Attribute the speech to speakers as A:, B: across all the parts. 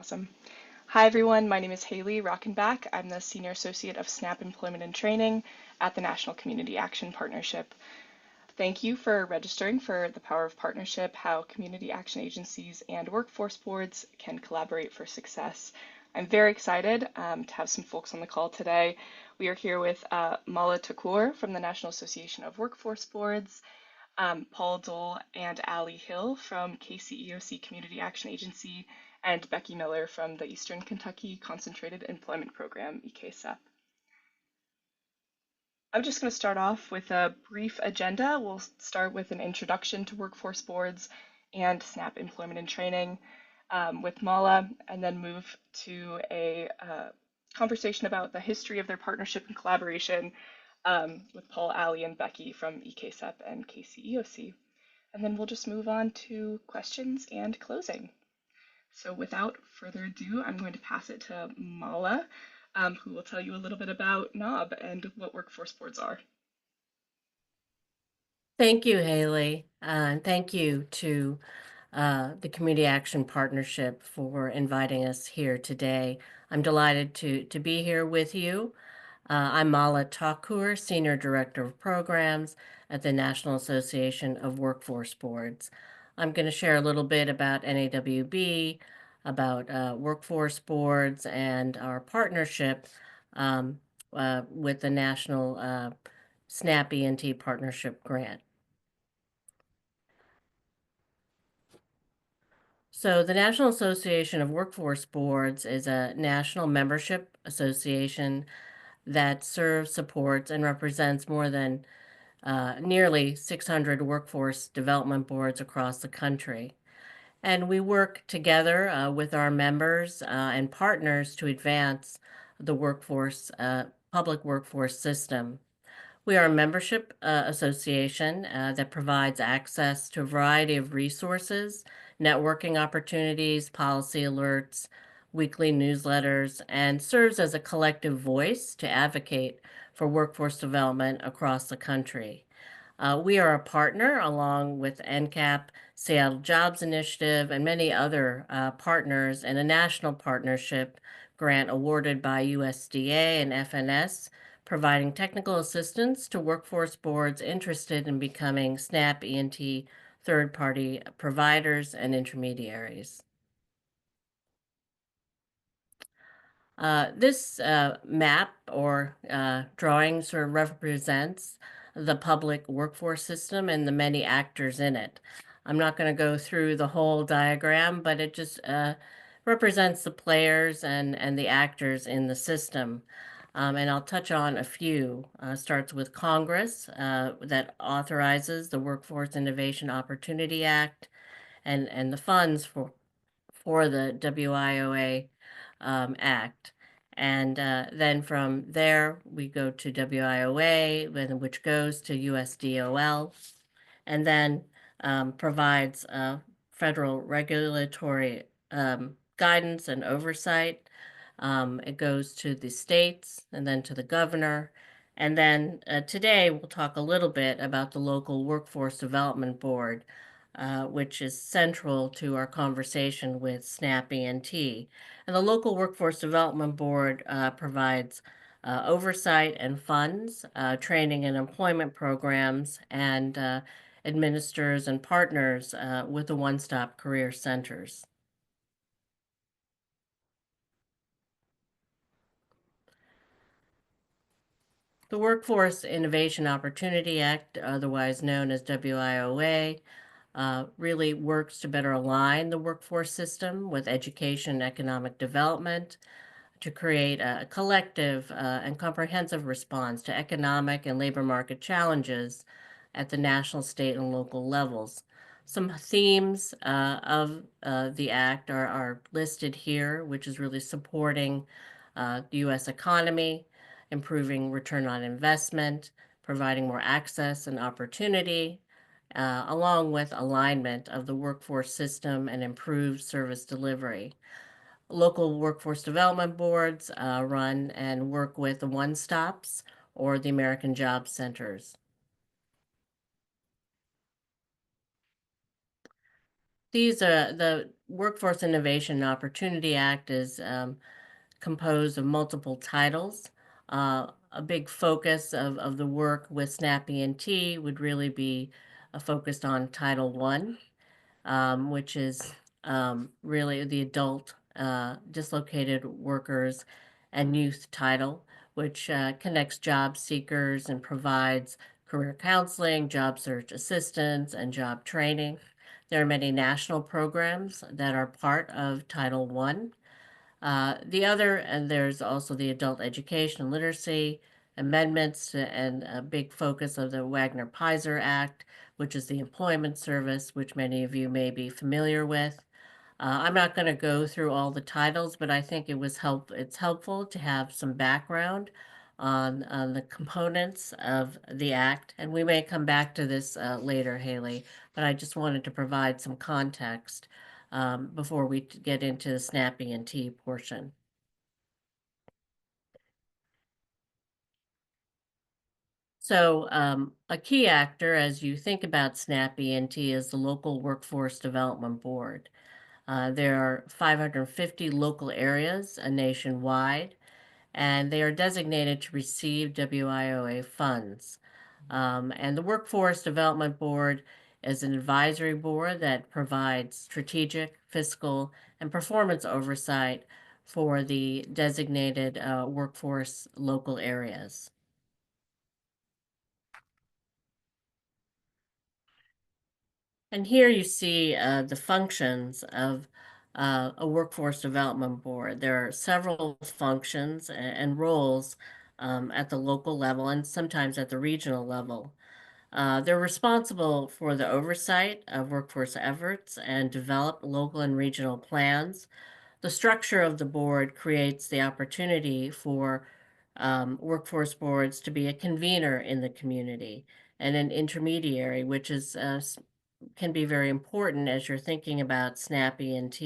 A: Awesome. Hi, everyone. My name is Haley Rockenbach. I'm the Senior Associate of SNAP Employment and Training at the National Community Action Partnership. Thank you for registering for the Power of Partnership, how community action agencies and workforce boards can collaborate for success. I'm very excited to have some folks on the call today. We are here with Mala Takur from the National Association of Workforce Boards, Paul Dole and Ali Hill from KCEOC Community Action Agency, and Becky Miller from the Eastern Kentucky Concentrated Employment Program, EKSEP. I'm just going to start off with a brief agenda. We'll start with an introduction to workforce boards and SNAP employment and training with Mala, and then move to a conversation about the history of their partnership and collaboration with Paul, Ali, and Becky from EKSEP and KCEOC. And then we'll just move on to questions and closing. So without further ado, I'm going to pass it to Mala, who will tell you a little bit about NAWB and what workforce boards are.
B: Thank you, Haley. And thank you to the Community Action Partnership for inviting us here today. I'm delighted to be here with you. I'm Mala Takur, Senior Director of Programs at the National Association of Workforce Boards. I'm going to share a little bit about NAWB, about workforce boards, and our partnership with the National SNAP ENT Partnership Grant. So the National Association of Workforce Boards is a national membership association that serves, supports, and represents more than nearly 600 workforce development boards across the country. And we work together with our members and partners to advance the public workforce system. We are a membership association that provides access to a variety of resources, networking opportunities, policy alerts, weekly newsletters, and serves as a collective voice to advocate for workforce development across the country. We are a partner along with NCAP, Seattle Jobs Initiative, and many other partners in a national partnership grant awarded by USDA and FNS, providing technical assistance to workforce boards interested in becoming SNAP ENT third-party providers and intermediaries. This map or drawing sort of represents the public workforce system and the many actors in it. I'm not going to go through the whole diagram, but it just represents the players and the actors in the system. And I'll touch on a few. Starts with Congress that authorizes the Workforce Innovation Opportunity Act and the funds for the WIOA Act. And then from there, we go to WIOA, which goes to USDOL, and then provides federal regulatory guidance and oversight. It goes to the states and then to the governor. And then today, we'll talk a little bit about the local workforce development board, which is central to our conversation with SNAP ENT. And the local workforce development board provides oversight and funds, training and employment programs, and administers and partners with the one-stop career centers. The Workforce Innovation Opportunity Act, otherwise known as WIOA, really works to better align the workforce system with education and economic development to create a collective and comprehensive response to economic and labor market challenges at the national, state, and local levels. Some themes of the Act are listed here, which is really supporting the U.S. economy, improving return on investment, providing more access and opportunity, along with alignment of the workforce system and improved service delivery. Local workforce development boards run and work with the one-stops or the American Job Centers. These are the Workforce Innovation and Opportunity Act is composed of multiple titles. A big focus of the work with SNAP ENT would really be focused on Title One, which is really the adult dislocated workers and youth title, which connects job seekers and provides career counseling, job search assistance, and job training. There are many national programs that are part of Title One. And there's also the adult education and literacy amendments and a big focus of the Wagner-Pfizer Act, which is the employment service, which many of you may be familiar with. I'm not going to go through all the titles, but I think it's helpful to have some background on the components of the act, and we may come back to this later, Haley, but I just wanted to provide some context before we get into the snappy and tea portion. So, a key actor as you think about SNAP ENT is the local workforce development board. There are 550 local areas nationwide, and they are designated to receive WIOA funds. And the Workforce Development Board is an advisory board that provides strategic, fiscal, and performance oversight for the designated workforce local areas. And here you see the functions of a workforce development board. There are several functions and roles at the local level and sometimes at the regional level. They're responsible for the oversight of workforce efforts and develop local and regional plans. The structure of the board creates the opportunity for workforce boards to be a convener in the community and an intermediary, which can be very important as you're thinking about SNAP ENT.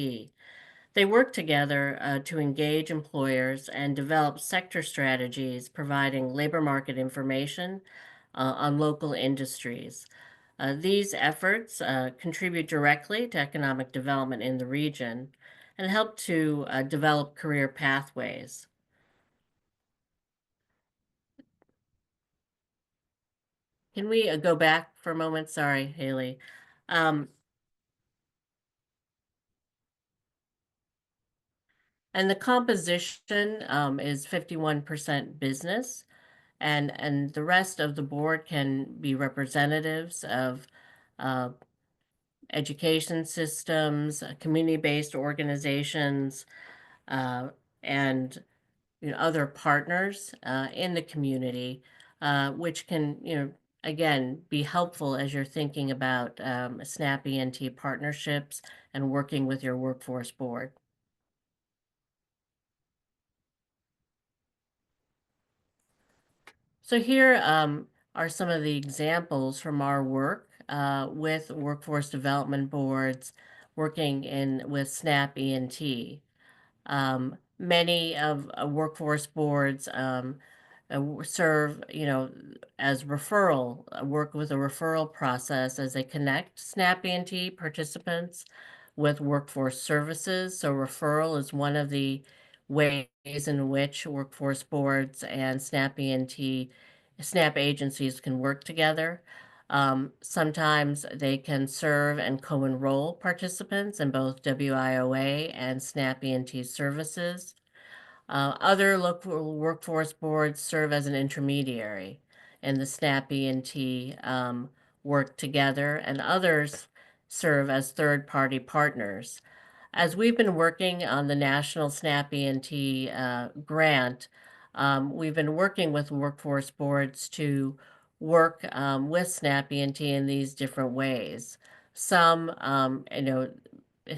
B: They work together to engage employers and develop sector strategies, providing labor market information on local industries. These efforts contribute directly to economic development in the region and help to develop career pathways. Can we go back for a moment? Sorry, Haley. Um, and the composition is 51% business, and the rest of the board can be representatives of uh, education systems, community-based organizations, and other partners in the community, which can, again, be helpful as you're thinking about SNAP ENT partnerships and working with your workforce board. So here are some of the examples from our work with workforce development boards working with SNAP ENT. Many of workforce boards serve, as work with a referral process as they connect SNAP ENT participants with workforce services. So referral is one of the ways in which workforce boards and SNAP agencies can work together. Sometimes they can serve and co-enroll participants in both WIOA and SNAP ENT services. Other local workforce boards serve as an intermediary, and the SNAP ENT work together, and others serve as third-party partners. As we've been working on the National SNAP ENT grant, we've been working with workforce boards to work with SNAP ENT in these different ways. Some,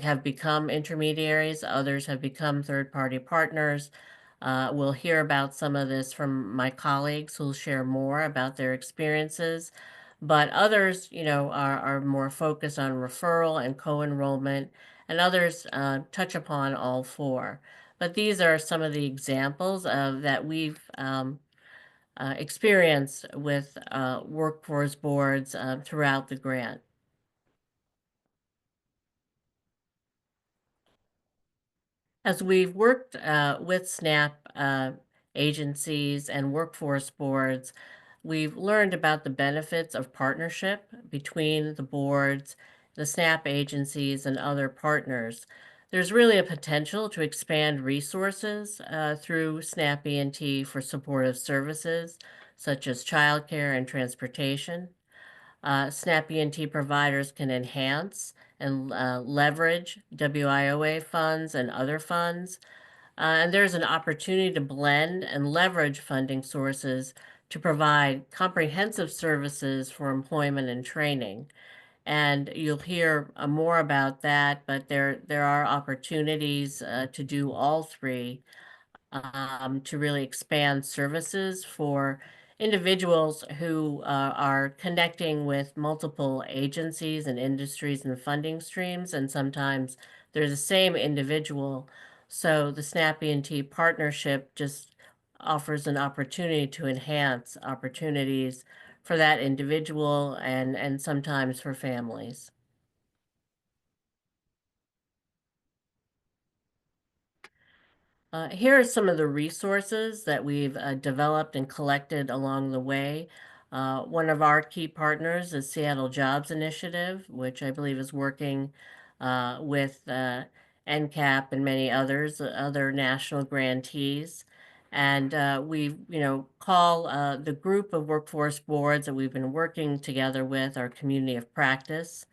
B: have become intermediaries, others have become third-party partners. We'll hear about some of this from my colleagues who'll share more about their experiences, but others, are more focused on referral and co-enrollment, and others touch upon all four. But these are some of the examples that we've experienced with workforce boards throughout the grant. As we've worked with SNAP agencies and workforce boards, we've learned about the benefits of partnership between the boards, the SNAP agencies, and other partners. There's really a potential to expand resources through SNAP ENT for supportive services such as childcare and transportation. SNAP ENT providers can enhance and leverage WIOA funds and other funds. And there's an opportunity to blend and leverage funding sources to provide comprehensive services for employment and training. And you'll hear more about that, but there are opportunities to do all three to really expand services for individuals who are connecting with multiple agencies and industries and funding streams, and sometimes they're the same individual. So the SNAP ENT partnership just offers an opportunity to enhance opportunities for that individual and sometimes for families. Here are some of the resources that we've developed and collected along the way. One of our key partners is Seattle Jobs Initiative, which I believe is working with NCAP and many others, other national grantees. And we, call the group of workforce boards that we've been working together with our community of practice.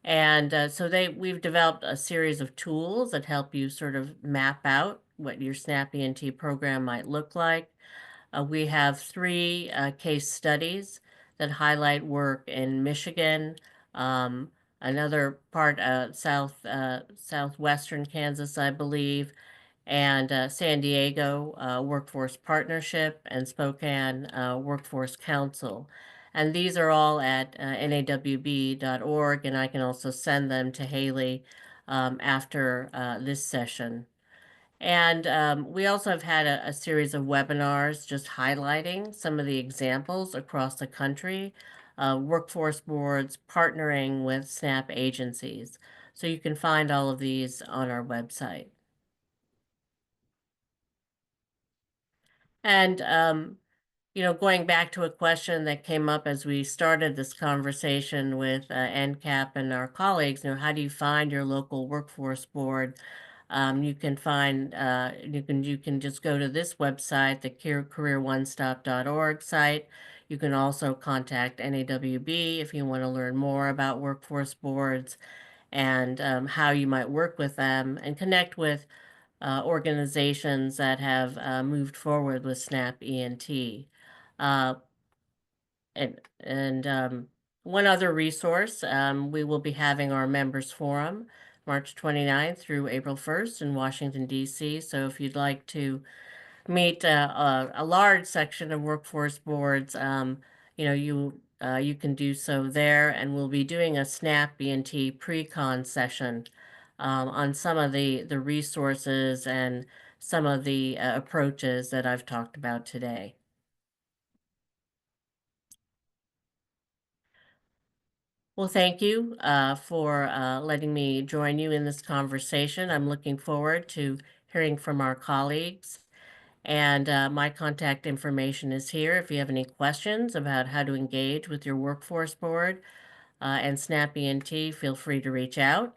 B: And so we've developed a series of tools that help you sort of map out what your SNAP ENT program might look like. We have three case studies that highlight work in Michigan, um, another part southwestern Kansas, I believe, and San Diego Workforce Partnership and Spokane Workforce Council. And these are all at nawb.org, and I can also send them to Haley after this session. And we also have had a series of webinars just highlighting some of the examples across the country, workforce boards partnering with SNAP agencies. So you can find all of these on our website. And going back to a question that came up as we started this conversation with NCAP and our colleagues, how do you find your local workforce board? You can find you can just go to this website, the careeronestop.org site. You can also contact NAWB if you want to learn more about workforce boards and how you might work with them and connect with organizations that have moved forward with SNAP ENT. Uh, and one other resource, we will be having our members forum March 29th through April 1st in Washington, D.C. So if you'd like to meet a large section of workforce boards, you can do so there, and we'll be doing a SNAP ENT pre-con session on some of the resources and some of the approaches that I've talked about today. Well, thank you for letting me join you in this conversation. I'm looking forward to hearing from our colleagues. And my contact information is here. If you have any questions about how to engage with your workforce board and SNAP ENT, feel free to reach out.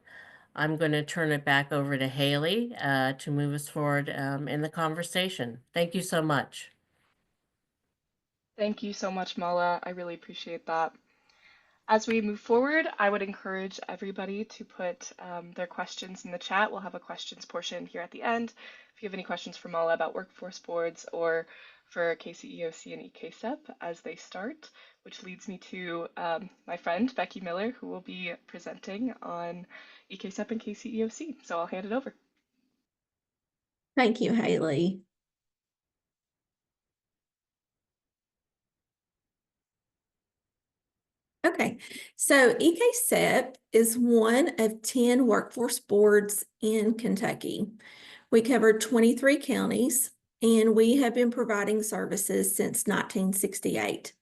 B: I'm going to turn it back over to Haley to move us forward in the conversation. Thank you so much.
A: Thank you so much, Mala. I really appreciate that. As we move forward, I would encourage everybody to put their questions in the chat. We'll have a questions portion here at the end. If you have any questions for Mala about workforce boards or for KCEOC and EKSEP as they start, which leads me to my friend Becky Miller, who will be presenting on EKSEP and KCEOC. So I'll hand it over.
C: Thank you, Haley. Okay, so EKSEP is one of 10 workforce boards in Kentucky. We cover 23 counties, and we have been providing services since 1968.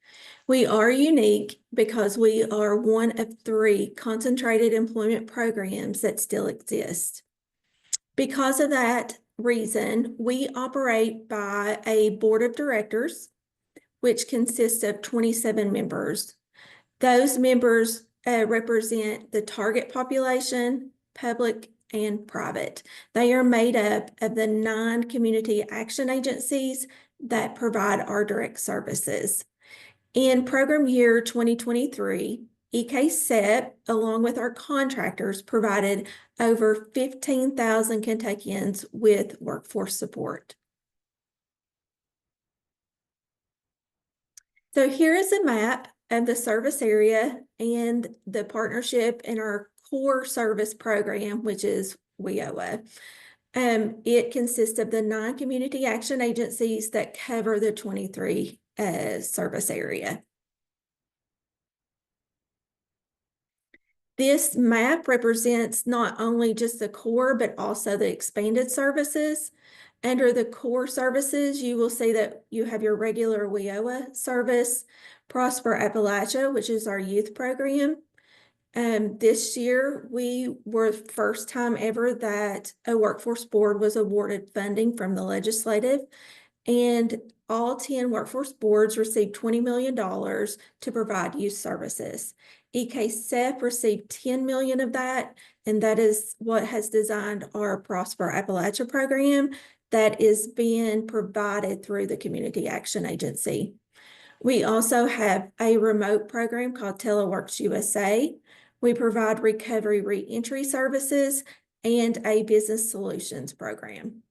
C: We are unique because we are one of 3 concentrated employment programs that still exist. Because of that reason, we operate by a board of directors, which consists of 27 members. Those members represent the target population, public and private. They are made up of the 9 community action agencies that provide our direct services. In program year 2023, EKSEP, along with our contractors, provided over 15,000 Kentuckians with workforce support. So here is a map of the service area and the partnership in our core service program, which is WIOA. It consists of the 9 community action agencies that cover the 23 service area. This map represents not only just the core, but also the expanded services. Under the core services, you will see that you have your regular WIOA service, Prosper Appalachia, which is our youth program. This year, we were the first time ever that a workforce board was awarded funding from the legislative, and all 10 workforce boards received $20 million to provide youth services. EKSEP received $10 million of that, and that is what has designed our Prosper Appalachia program that is being provided through the Community Action Agency. We also have a remote program called Teleworks USA. We provide recovery reentry services and a business solutions program.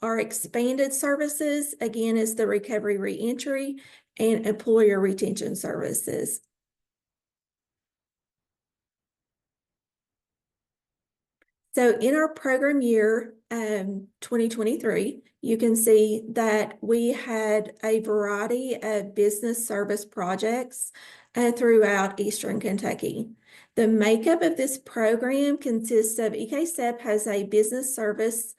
C: Our expanded services, again, is the recovery reentry and employer retention services. So in our program year 2023, you can see that we had a variety of business service projects throughout Eastern Kentucky. The makeup of this program consists of EKSEP has a business service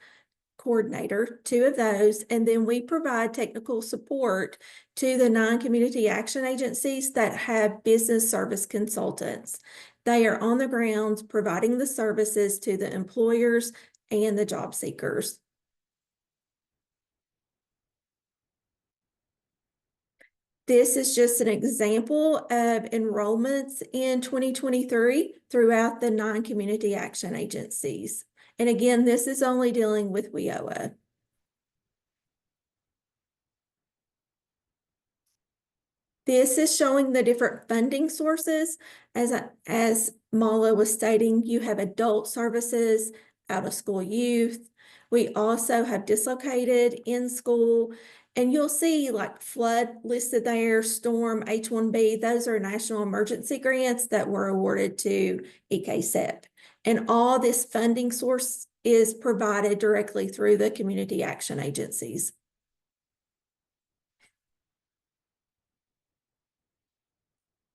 C: coordinator, 2 of those, and then we provide technical support to the 9 community action agencies that have business service consultants. They are on the grounds providing the services to the employers and the job seekers. This is just an example of enrollments in 2023 throughout the 9 community action agencies. And again, this is only dealing with WIOA. This is showing the different funding sources. As Mala was stating, you have adult services, out-of-school youth. We also have dislocated, in school, and you'll see like flood listed there, storm, H-1B. Those are national emergency grants that were awarded to EKSEP. And all this funding source is provided directly through the community action agencies.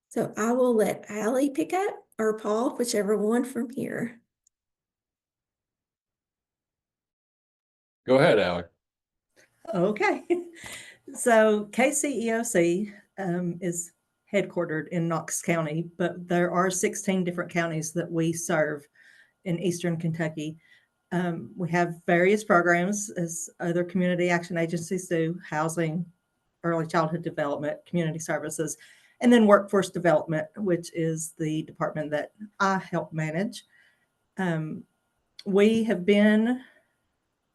C: So I will let Allie pick up, or Paul, whichever one from here.
D: Go ahead, Allie.
E: Okay. So KCEOC is headquartered in Knox County, but there are 16 different counties that we serve in Eastern Kentucky. We have various programs, as other community action agencies do: housing, early childhood development, community services, and then workforce development, which is the department that I help manage. We have been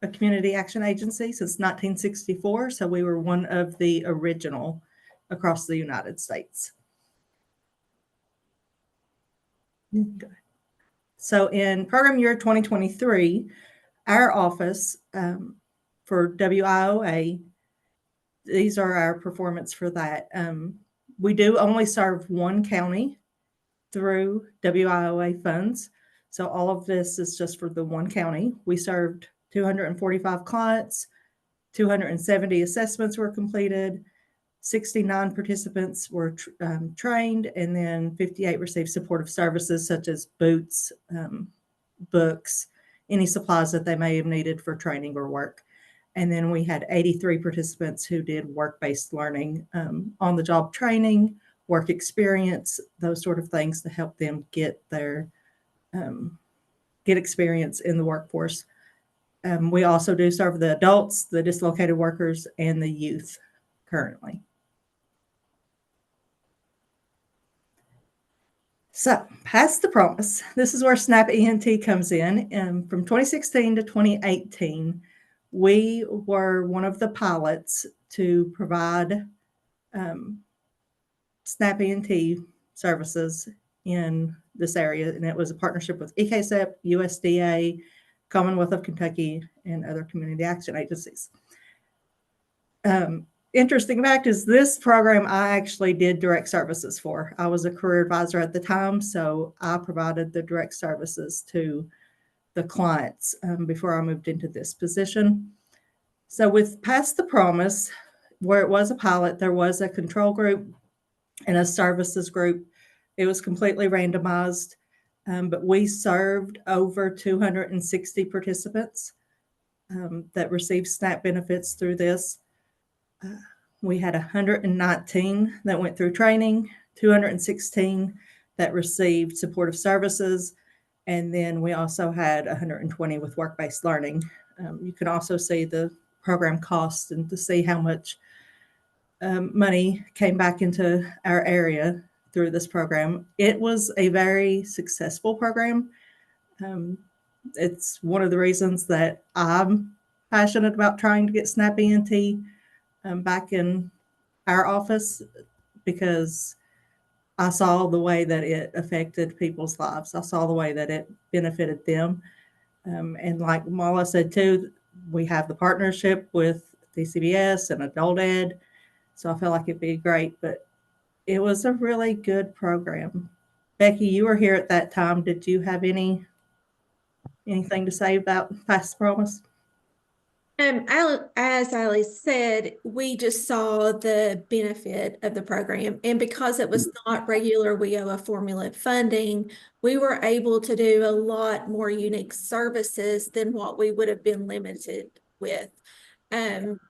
E: a community action agency since 1964, so we were one of the original across the United States. So in program year 2023, our office for WIOA, these are our performance for that. We do only serve 1 county through WIOA funds. So all of this is just for the 1 county. We served 245 clients, 270 assessments were completed, 69 participants were trained, and then 58 received supportive services such as boots, books, any supplies that they may have needed for training or work. And then we had 83 participants who did work-based learning, on-the-job training, work experience, those sort of things to help them get their get experience in the workforce. We also do serve the adults, the dislocated workers, and the youth currently. So, past the promise. This is where SNAP ENT comes in. From 2016 to 2018, we were one of the pilots to provide SNAP ENT services in this area, and it was a partnership with EKSEP, USDA, Commonwealth of Kentucky, and other community action agencies. Interesting fact is this program I actually did direct services for. I was a career advisor at the time, so I provided the direct services to the clients before I moved into this position. So with Past the Promise, where it was a pilot, there was a control group and a services group. It was completely randomized, but we served over 260 participants that received SNAP benefits through this. We had 119 that went through training, 216 that received supportive services, and then we also had 120 with work-based learning. You can also see the program costs and to see how much money came back into our area through this program. It was a very successful program. It's one of the reasons that I'm passionate about trying to get SNAP ENT back in our office, because I saw the way that it affected people's lives. I saw the way that it benefited them. And like Mala said too, we have the partnership with DCBS and Adult Ed. So I felt like it'd be great, but it was a really good program. Becky, you were here at that time. Did you have anything to say about Past Promise?
C: As Alice said, we just saw the benefit of the program. And because it was not regular WIOA formula funding, we were able to do a lot more unique services than what we would have been limited with.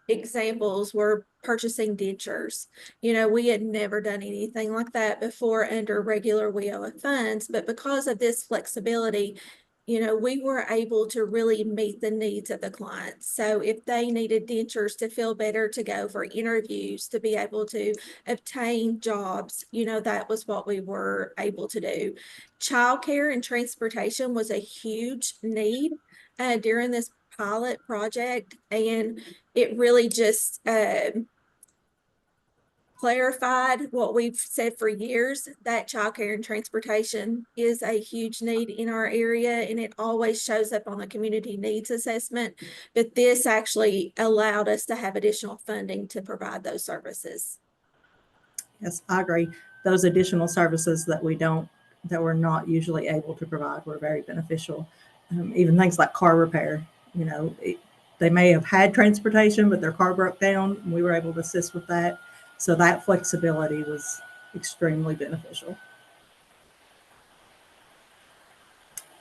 C: Examples were purchasing dentures. You know, we had never done anything like that before under regular WIOA funds, but because of this flexibility, you know, we were able to really meet the needs of the clients. So if they needed dentures to feel better, to go for interviews, to be able to obtain jobs, you know, that was what we were able to do. Childcare and transportation was a huge need during this pilot project, and it really just clarified what we've said for years, that childcare and transportation is a huge need in our area, and it always shows up on the community needs assessment. But this actually allowed us to have additional funding to provide those services.
E: Yes, I agree. Those additional services that we're not usually able to provide were very beneficial. Even things like car repair, you know, they may have had transportation, but their car broke down. And we were able to assist with that. So that flexibility was extremely beneficial.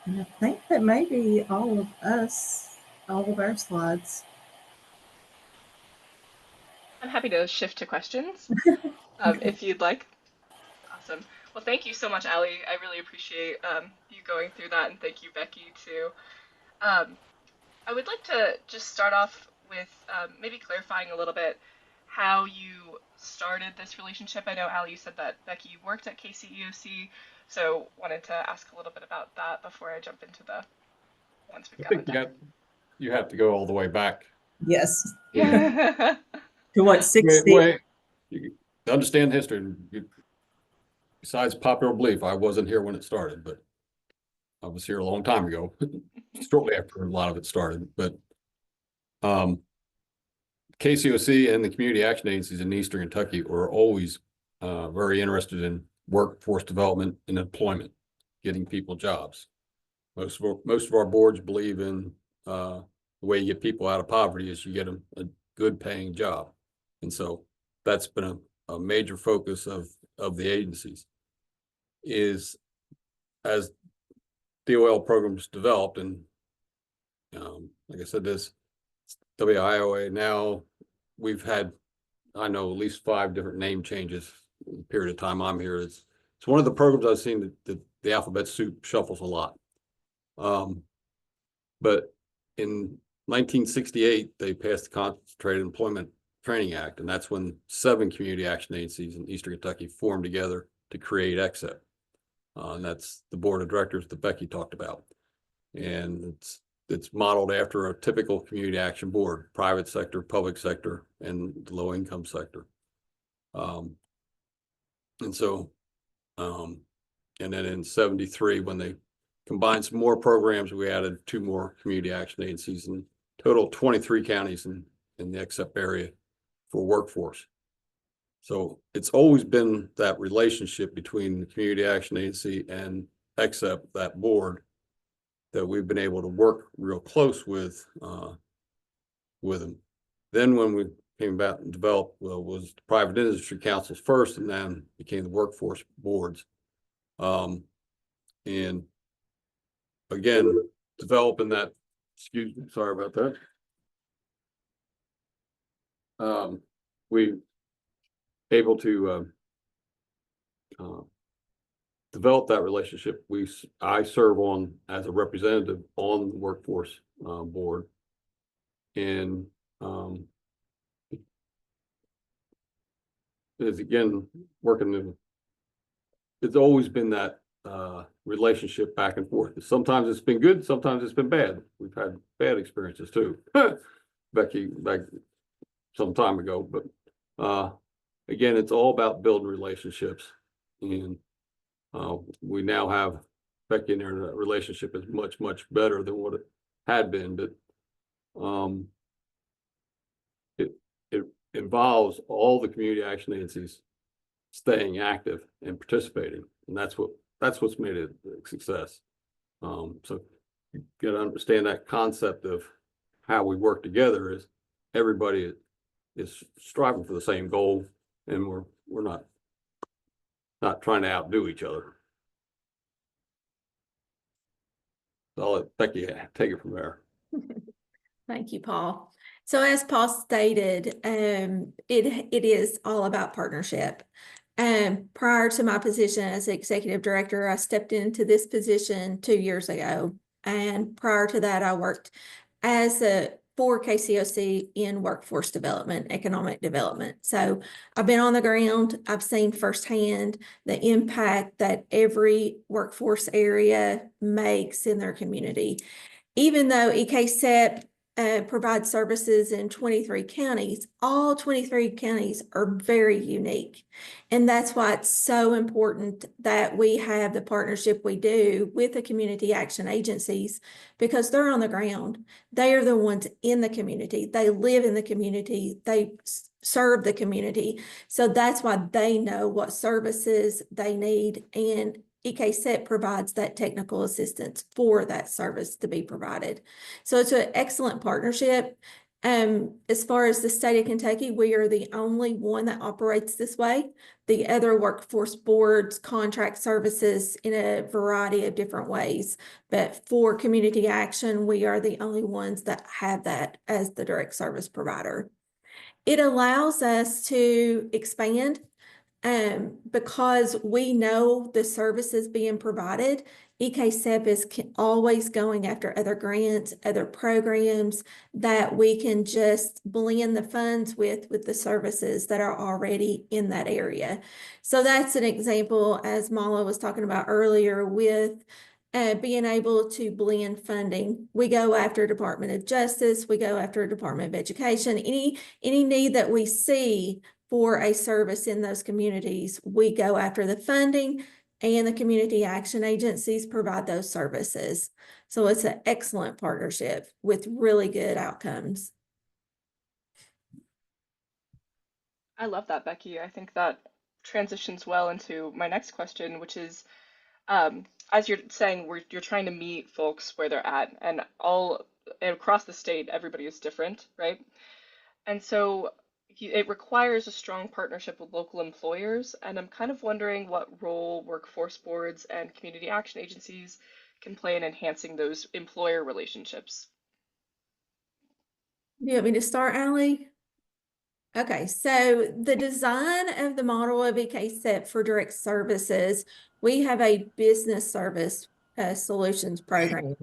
E: And I think that may be all of our slides.
A: I'm happy to shift to questions if you'd like. Awesome. Well, thank you so much, Allie. I really appreciate you going through that, and thank you, Becky, too. I would like to just start off with maybe clarifying a little bit how you started this relationship. I know, Allie, you said that Becky worked at KCEOC, so wanted to ask a little bit about that before I jump into the ones we've got on deck.
D: You have to go all the way back.
E: Yes.
A: Yeah.
E: To what, 60?
D: You understand history. Besides popular belief, I wasn't here when it started, but I was here a long time ago, shortly after a lot of it started. But KCOC and the community action agencies in Eastern Kentucky were always very interested in workforce development and employment, getting people jobs. Most of our boards believe in the way you get people out of poverty is you get them a good paying job. And so that's been a major focus of the agencies, is as DOL programs developed. And like I said, this WIOA, now we've had, I know, at least 5 different name changes in the period of time I'm here. It's one of the programs I've seen that the alphabet soup shuffles a lot. But in 1968, they passed the Concentrated Employment Training Act, and that's when 7 community action agencies in Eastern Kentucky formed together to create EXIP. And that's the board of directors that Becky talked about. And it's modeled after a typical community action board, private sector, public sector, and the low income sector. And so, and then in 73, when they combined some more programs, we added 2 more community action agencies, and total 23 counties in the EXIP area for workforce. So it's always been that relationship between the community action agency and EXIP, that board, that we've been able to work real close with them. Then when we came back and developed, was the private industry councils first, and then became the workforce boards. And again, developing that, excuse me, sorry about that. We able to develop that relationship. I serve on as a representative on the workforce board, and is again working. It's always been that relationship back and forth. Sometimes it's been good, sometimes it's been bad. We've had bad experiences too. Becky, back some time ago, but again, it's all about building relationships, and we now have Becky and her relationship is much, much better than what it had been, but it involves all the community action agencies staying active and participating, and that's what's made it a success. So you got to understand that concept of how we work together is everybody is striving for the same goal, and we're not trying to outdo each other. So I'll let Becky take it from there.
C: Thank you, Paul. So as Paul stated, it is all about partnership. Prior to my position as executive director, I stepped into this position 2 years ago. And prior to that, I worked for KCOC in workforce development, economic development. So I've been on the ground. I've seen firsthand the impact that every workforce area makes in their community. Even though EKSEP provides services in 23 counties, all 23 counties are very unique. And that's why it's so important that we have the partnership we do with the community action agencies, because they're on the ground. They are the ones in the community. They live in the community. They serve the community. So that's why they know what services they need, and EKSEP provides that technical assistance for that service to be provided. So it's an excellent partnership. As far as the state of Kentucky, we are the only one that operates this way. The other workforce boards contract services in a variety of different ways. But for community action, we are the only ones that have that as the direct service provider. It allows us to expand because we know the services being provided. EKSEP is always going after other grants, other programs that we can just blend the funds with the services that are already in that area. So that's an example, as Mala was talking about earlier, with being able to blend funding. We go after Department of Justice, we go after Department of Education, any need that we see for a service in those communities, we go after the funding, and the community action agencies provide those services. So it's an excellent partnership with really good outcomes.
A: I love that, Becky. I think that transitions well into my next question, which is, as you're saying, you're trying to meet folks where they're at, and all across the state, everybody is different, right? And so it requires a strong partnership with local employers, and I'm kind of wondering what role workforce boards and community action agencies can play in enhancing those employer relationships.
C: You want me to start, Allie? Okay, so the design of the model of EKSEP for direct services, we have a business service Solutions program.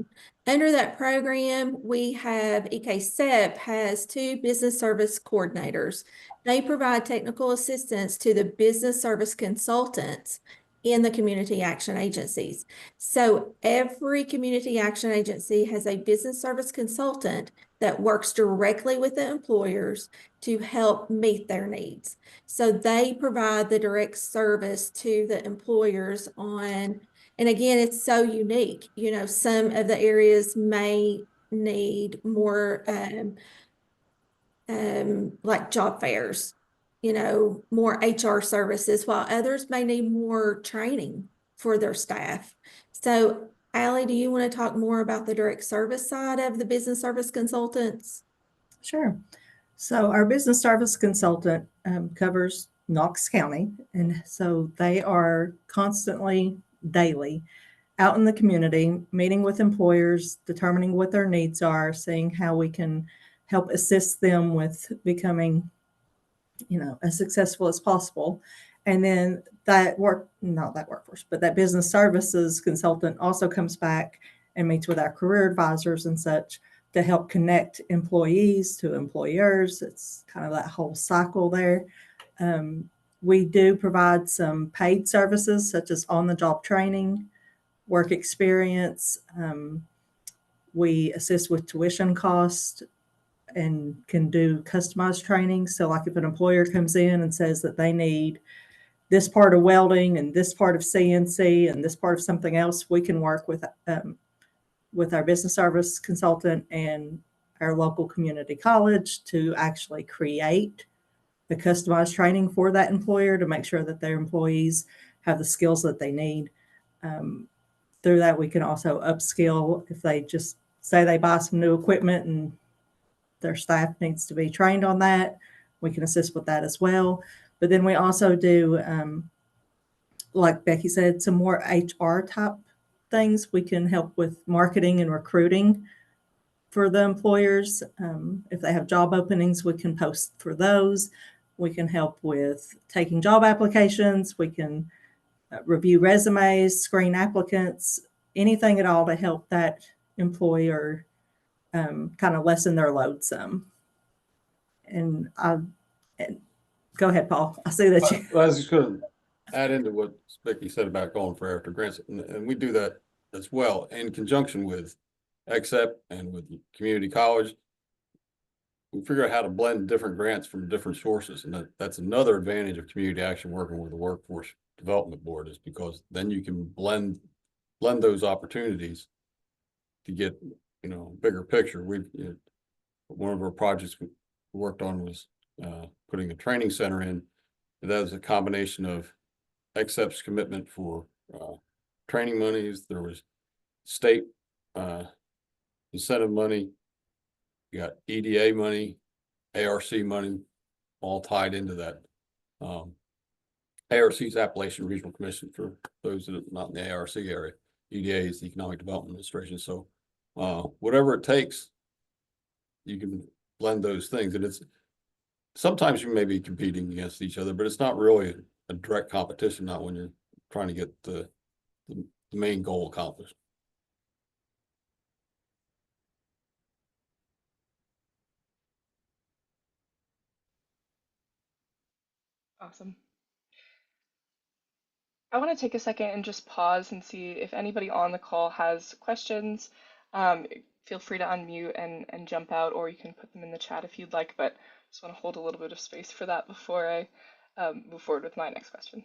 C: Under that program, we have EKSEP has 2 business service coordinators. They provide technical assistance to the business service consultants in the community action agencies. So every community action agency has a business service consultant that works directly with the employers to help meet their needs. So they provide the direct service to the employers on, and again, it's so unique. You know, some of the areas may need more like job fairs, you know, more HR services, while others may need more training for their staff. So, Allie, do you want to talk more about the direct service side of the business service consultants?
E: Sure. So our business service consultant covers Knox County, and so they are constantly, daily, out in the community, meeting with employers, determining what their needs are, seeing how we can help assist them with becoming, as successful as possible. And then not that workforce, but that business services consultant also comes back and meets with our career advisors and such to help connect employees to employers. It's kind of that whole cycle there. We do provide some paid services such as on-the-job training, work experience. We assist with tuition cost and can do customized training. So like if an employer comes in and says that they need this part of welding and this part of CNC and this part of something else, we can work with our business service consultant and our local community college to actually create the customized training for that employer to make sure that their employees have the skills that they need. Through that, we can also upskill if they just say they buy some new equipment and their staff needs to be trained on that. We can assist with that as well. But then we also do, like Becky said, some more HR type things. We can help with marketing and recruiting for the employers. If they have job openings, we can post for those. We can help with taking job applications. We can review resumes, screen applicants, anything at all to help that employer kind of lessen their load some. And go ahead, Paul. I see that you.
D: I was just going to add into what Becky said about going for after grants, and we do that as well in conjunction with EXCEP and with community college. We figure out how to blend different grants from different sources, and that's another advantage of community action working with the Workforce Development Board, is because then you can blend those opportunities to get bigger picture. One of our projects we worked on was putting a training center in. That was a combination of EXCEP's commitment for training monies. There was state incentive money. You got EDA money, ARC money, all tied into that. ARC is Appalachian Regional Commission, for those that are not in the ARC area. EDA is the Economic Development Administration. So whatever it takes, you can blend those things. And it's sometimes you may be competing against each other, but it's not really a direct competition, not when you're trying to get the main goal accomplished.
A: Awesome. I want to take a second and just pause and see if anybody on the call has questions. Feel free to unmute and jump out, or you can put them in the chat if you'd like, but just want to hold a little bit of space for that before I move forward with my next question.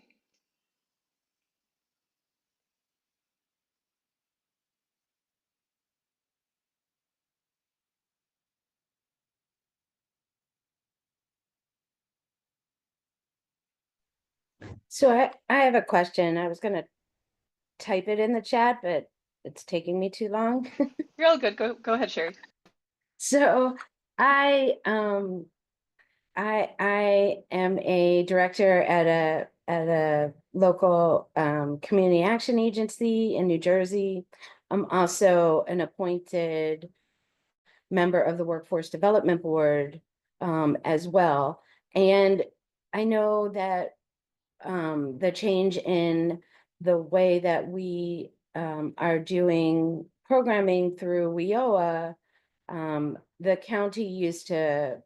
F: So I have a question. I was going to type it in the chat, but it's taking me too long.
A: You're all good. Go ahead, Sherry.
F: So I am a director at a local community action agency in New Jersey. I'm also an appointed member of the Workforce Development Board as well. And I know that the change in the way that we are doing programming through WIOA, the county used to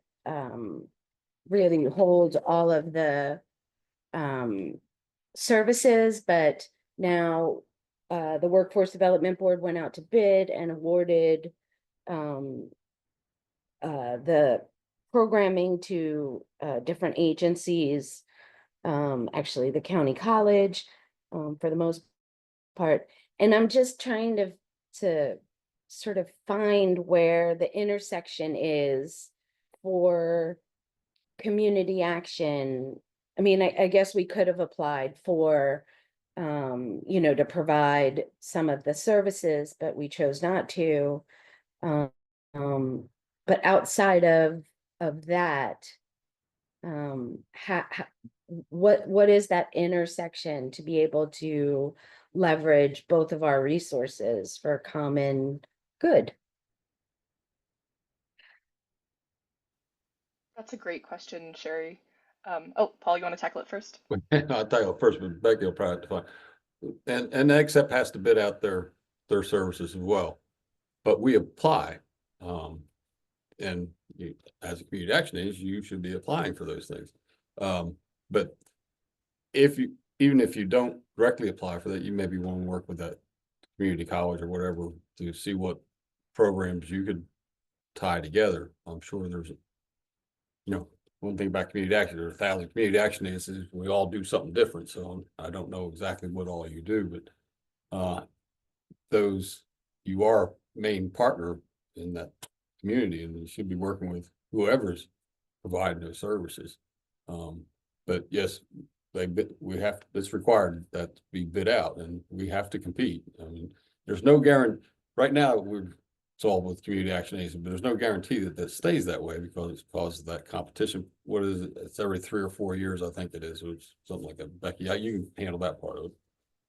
F: really hold all of the services, but now the Workforce Development Board went out to bid and awarded the programming to different agencies, actually the county college for the most part. And I'm just trying to sort of find where the intersection is for community action. I mean, I guess we could have applied for, you know, to provide some of the services, but we chose not to. But outside of that, what is that intersection to be able to leverage both of our resources for common good?
A: That's a great question, Sherry. Oh, Paul, you want to tackle it first?
D: I'll tell you first, but Becky will probably define. And the XEP has to bid out their services as well. But we apply. And you, as a community action agency, you should be applying for those things. But even if you don't directly apply for that, you maybe want to work with that community college or whatever to see what programs you could tie together. I'm sure there's, one thing about community action, there are 1,000 community action agencies. We all do something different. So I don't know exactly what all you do, but you are main partner in that community, and you should be working with whoever's providing those services. But yes, it's required that to be bid out, and we have to compete. I mean, there's no guarantee right now. It's all with community action agencies, but there's no guarantee that stays that way because of that competition. What is it? It's every 3 or 4 years, I think it is, which something like that. Becky, you can handle that part of it.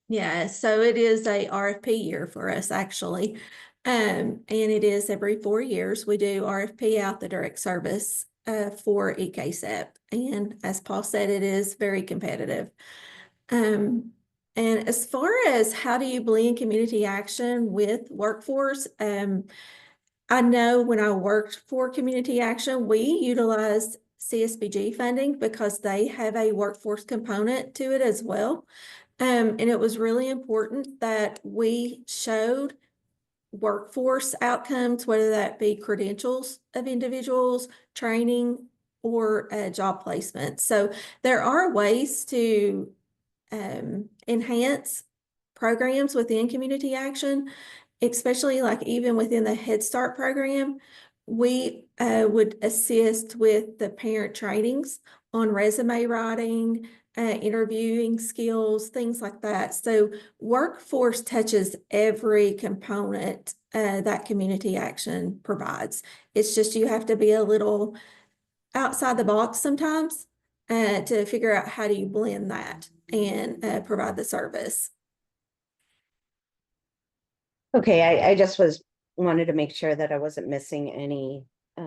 C: Yeah, so it is a RFP year for us actually. And it is every 4 years. We do RFP out the direct service for EKSEP. And as Paul said, it is very competitive. And as far as how do you blend community action with workforce, I know when I worked for community action, we utilized CSBG funding because they have a workforce component to it as well. And it was really important that we showed workforce outcomes, whether that be credentials of individuals, training, or job placement. So there are ways to enhance programs within community action, especially like even within the Head Start program. We would assist with the parent trainings on resume writing, interviewing skills, things like that. So workforce touches every component that community action provides. It's just you have to be a little outside the box sometimes to figure out how do you blend that and provide the service.
F: Okay, I just wanted to make sure that I wasn't missing any, I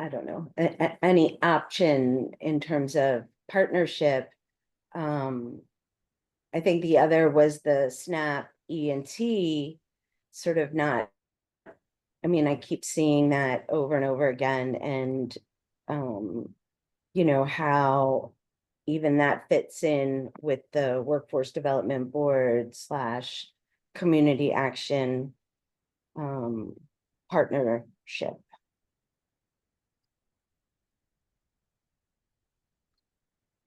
F: don't know, any option in terms of partnership. I think the other was the SNAP ENT, sort of not, I mean, I keep seeing that over and over again, and how even that fits in with the Workforce Development Board / community action partnership.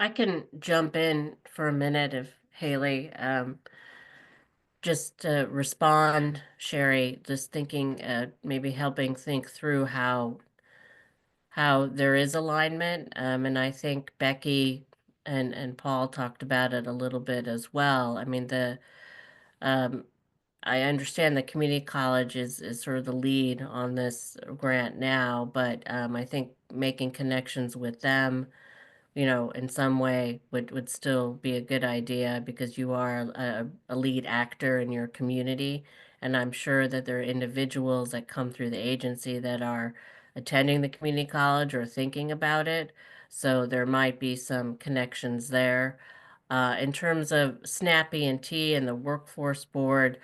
B: I can jump in for a minute if Haley, just to respond, Sherry, just thinking, maybe helping think through how there is alignment. And I think Becky and Paul talked about it a little bit as well. I mean, I understand the community college is sort of the lead on this grant now, but I think making connections with them, in some way would still be a good idea because you are a lead actor in your community. And I'm sure that there are individuals that come through the agency that are attending the community college or thinking about it. So there might be some connections there. In terms of SNAP-E&T and the workforce board,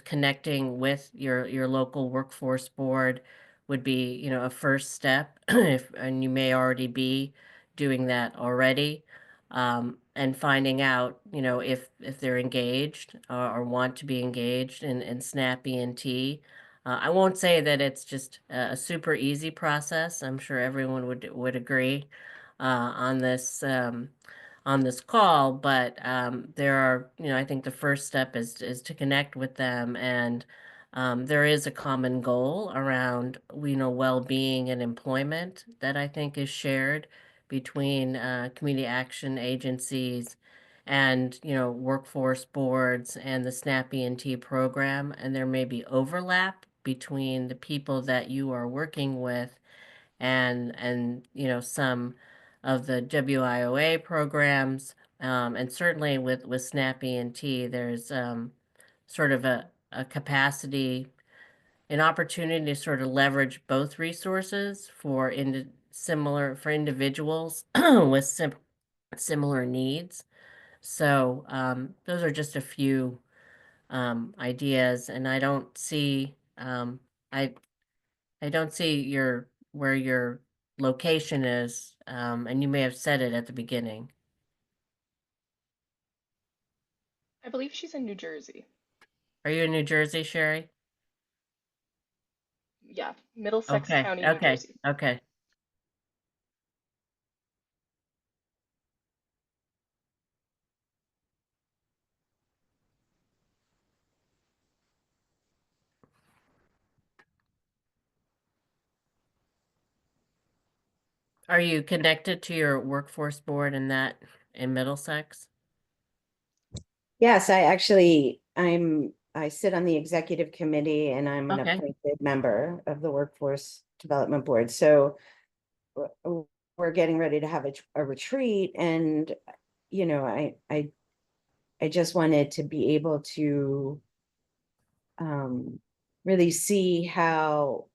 B: connecting with your local workforce board would be, a first step, and you may already be doing that already, and finding out, if they're engaged or want to be engaged in SNAP-E&T. I won't say that it's just a super easy process. I'm sure everyone would agree on this call, but there are, I think the first step is to connect with them, and there is a common goal around, well-being and employment that I think is shared between community action agencies and, workforce boards and the SNAP-E&T program, and there may be overlap between the people that you are working with and some of the WIOA programs, and certainly with SNAP-E&T, there's sort of a capacity, an opportunity to sort of leverage both resources for individuals with similar needs. So those are just a few ideas, and I I don't see where your location is, and you may have said it at the beginning.
A: I believe she's in New Jersey.
B: Are you in New Jersey, Sherry?
A: Yeah, Middlesex
B: Okay,
A: County, New
B: okay,
A: Jersey.
B: okay. Are you connected to your workforce board in Middlesex?
F: Yes, I sit on the executive committee and I'm an
B: Okay,
F: appointed member of the Workforce Development Board. So we're getting ready to have a retreat, and I just wanted to be able to really see how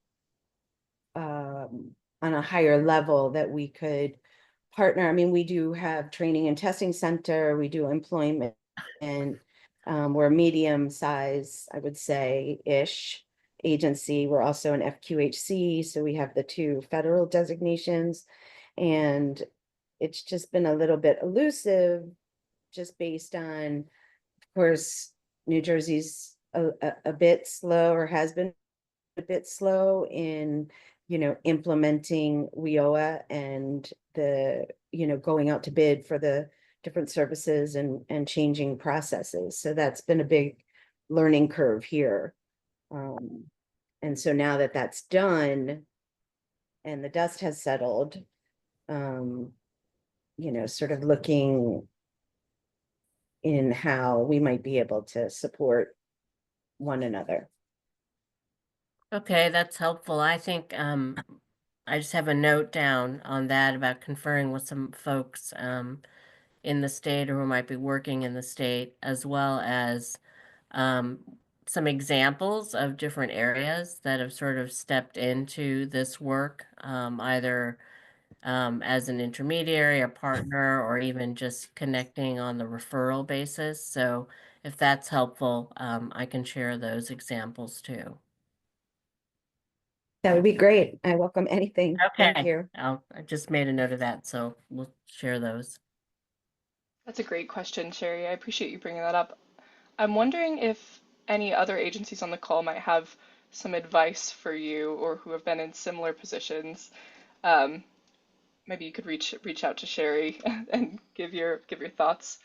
F: on a higher level that we could partner. I mean, we do have training and testing center, we do employment, and we're a medium size, I would say, ish agency. We're also an FQHC, so we have the 2 federal designations, and it's just been a little bit elusive, just based on, of course, New Jersey's a bit slow, or has been a bit slow in, implementing WIOA and the, going out to bid for the different services and changing processes. So that's been a big learning curve here. And so now that that's done and the dust has settled, sort of looking in how we might be able to support one another.
B: okay, that's helpful. I think I just have a note down on that about conferring with some folks in the state or who might be working in the state, as well as um, some examples of different areas that have sort of stepped into this work, either as an intermediary, a partner, or even just connecting on the referral basis. So if that's helpful, I can share those examples too.
F: That would be great. I welcome anything. Thank
B: Okay,
F: you.
B: I just made a note of that, so we'll share those.
A: That's a great question, Sherry. I appreciate you bringing that up. I'm wondering if any other agencies on the call might have some advice for you or who have been in similar positions. Um, Maybe you could reach out to Sherry and give your thoughts.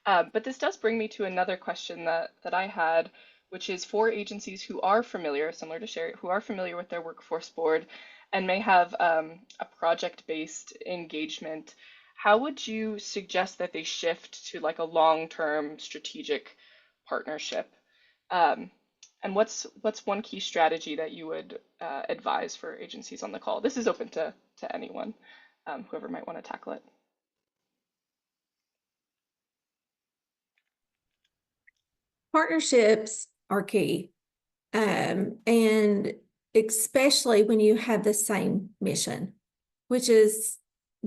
A: But this does bring me to another question that I had, which is for agencies who are familiar, similar to Sherry, who are familiar with their workforce board and may have a project-based engagement. How would you suggest that they shift to like a long-term strategic partnership? Um, and what's one key strategy that you would advise for agencies on the call? This is open to anyone, whoever might want to tackle it.
C: Partnerships are key. And especially when you have the same mission, which is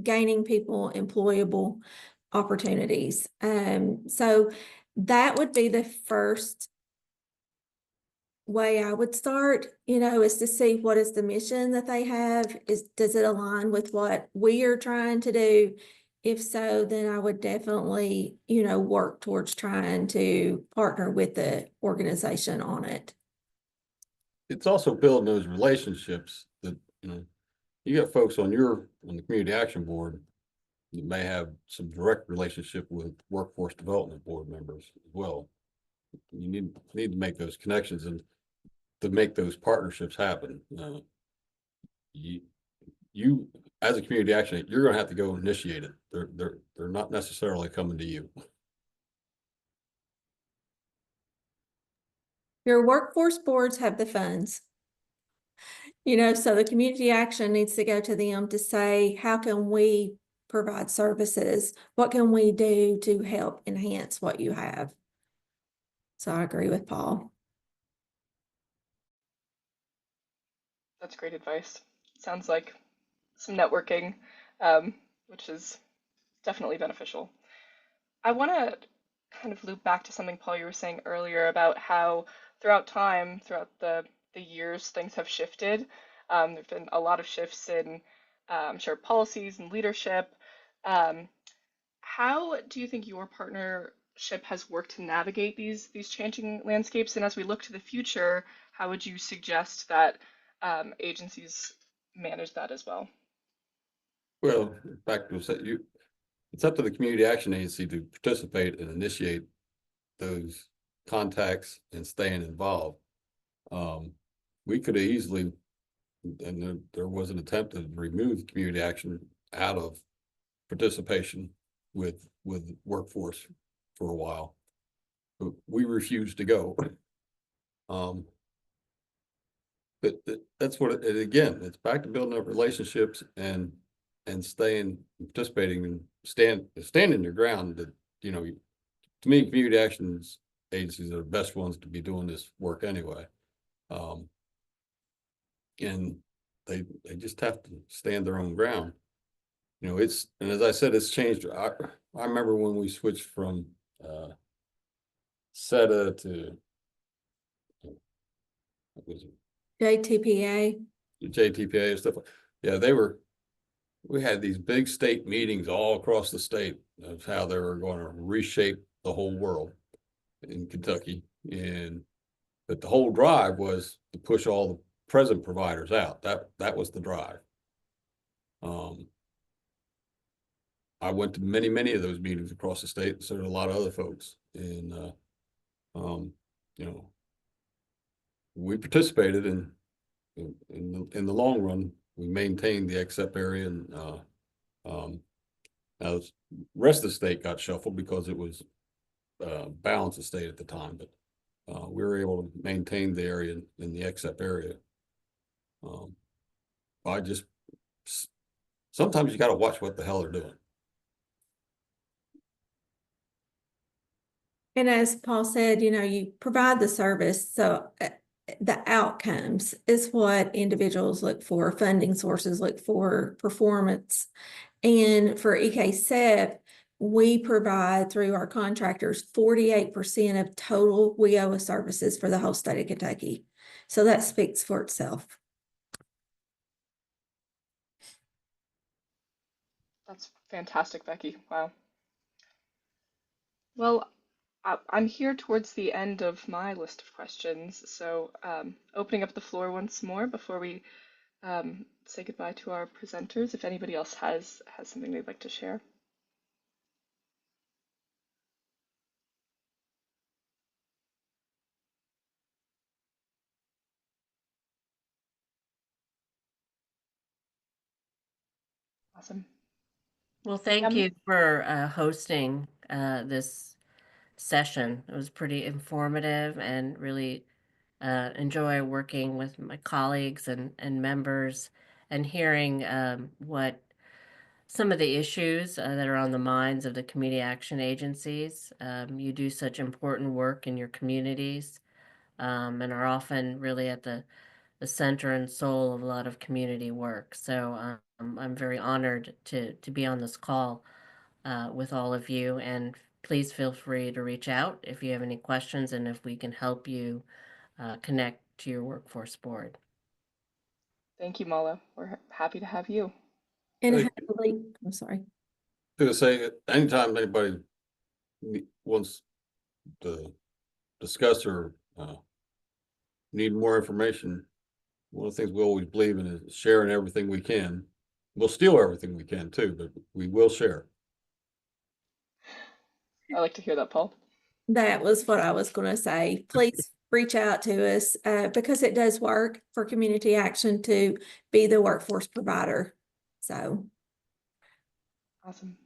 C: gaining people employable opportunities. So that would be the first way I would start, is to see what is the mission that they have. Does it align with what we are trying to do? If so, then I would definitely, work towards trying to partner with the organization on it.
D: It's also building those relationships that, you got folks on the community action board that may have some direct relationship with workforce development board members as well. You need to make those connections and to make those partnerships happen. You as a community action, you're going to have to go initiate it. They're not necessarily coming to you.
C: Your workforce boards have the funds. So the community action needs to go to them to say, how can we provide services? What can we do to help enhance what you have? So I agree with Paul.
A: That's great advice. Sounds like some networking, which is definitely beneficial. I want to kind of loop back to something, Paul, you were saying earlier about how throughout time, throughout the years, things have shifted. There have been a lot of shifts in, I'm sure, policies and leadership. How do you think your partnership has worked to navigate these changing landscapes? And as we look to the future, how would you suggest that agencies manage that as well?
D: Well, back to it's up to the community action agency to participate and initiate those contacts and staying involved. We could have easily, and there was an attempt to remove community action out of participation with workforce for a while, but we refused to go. But that's what it again, it's back to building up relationships and staying, participating and standing your ground. That, to me, community actions agencies are the best ones to be doing this work anyway. And they just have to stand their own ground. And as I said, it's changed. I remember when we switched from SETA to what was it?
C: JTPA.
D: JTPA and stuff. Yeah, we had these big state meetings all across the state of how they were going to reshape the whole world in Kentucky. But the whole drive was to push all the present providers out. That was the drive. I went to many of those meetings across the state, and so did a lot of other folks. And we participated in the long run. We maintained the accept area, and now the rest of the state got shuffled because it was balanced state at the time, but we were able to maintain the area in the accept area. Sometimes you got to watch what the hell they're doing.
C: And as Paul said, you provide the service. So the outcomes is what individuals look for, funding sources look for, performance. And for EKSEP, we provide through our contractors 48% of total WIOA services for the whole state of Kentucky. So that speaks for itself.
A: That's fantastic, Becky. Wow. Well, I'm here towards the end of my list of questions, so opening up the floor once more before we say goodbye to our presenters, if anybody else has something they'd like to share. Awesome.
B: Well, thank
A: Yeah,
B: you for hosting this session. It was pretty informative and really enjoy working with my colleagues and members and hearing what some of the issues that are on the minds of the community action agencies. You do such important work in your communities and are often really at the center and soul of a lot of community work. So I'm very honored to be on this call. with all of you. And please feel free to reach out if you have any questions and if we can help you connect to your workforce board.
A: Thank you, Mala. We're happy to have you.
C: And
D: Thank
C: happily, I'm sorry.
D: To say that anytime anybody wants to discuss or need more information, one of the things we always believe in is sharing everything we can. We'll steal everything we can too, but we will share.
A: I like to hear that, Paul.
C: That was what I was going to say. Please reach out to us because it does work for community action to be the workforce provider. So.
A: Awesome.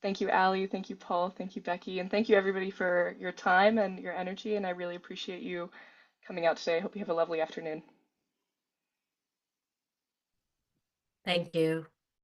A: Thank you, Allie. Thank you, Paul. Thank you, Becky. And thank you, everybody, for your time and your energy. And I really appreciate you coming out today. I hope you have a lovely afternoon.
B: Thank you.